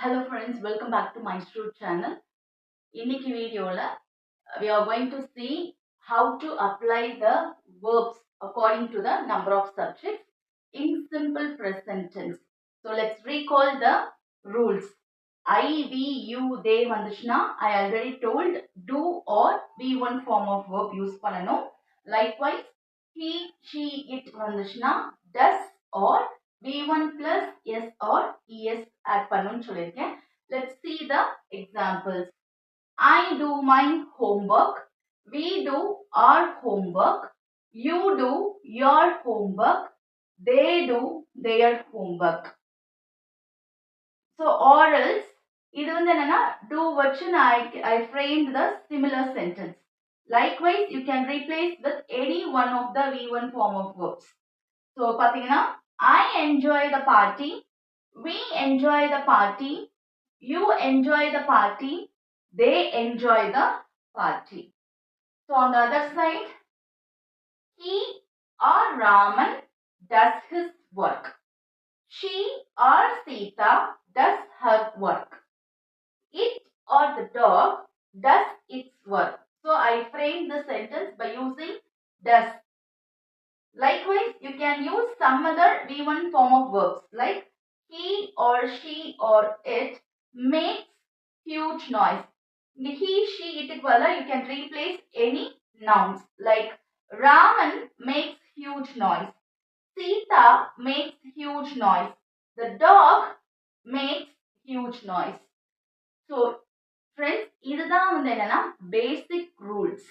Hello friends, welcome back to my Street channel. இன்னைக்கு வீடியோல we are going to see how to apply the verbs according to the number of subjects in simple present tense. So let's recall the rules. I, we, you, they வந்துச்சுனா I already told do or be1 form of verb use பண்ணனும். Likewise he, she, it வந்துச்சுனா does or v1 plus s or es add பண்ணனும்னு சொல்லிருக்கேன். Let's see the examples. I do my homework. We do our homework. You do your homework. They do their homework. So or else இது வந்து என்னன்னா do வச்சு I framed the similar sentence. Likewise you can replace with any one of the v1 form of verbs. So பாத்தீங்கன்னா I enjoy the party. We enjoy the party. You enjoy the party. They enjoy the party. So on the other side, he or Raman does his work. She or Sita does her work. It or the dog does its work. So I framed the sentence by using does. Likewise, you can use some other v1 form of verbs like he or she or it makes huge noise. He, she, it you can replace any nouns like Raman makes huge noise. Sita makes huge noise. The dog makes huge noise. So friends, இதுதான் வந்து என்னன்னா basic rules.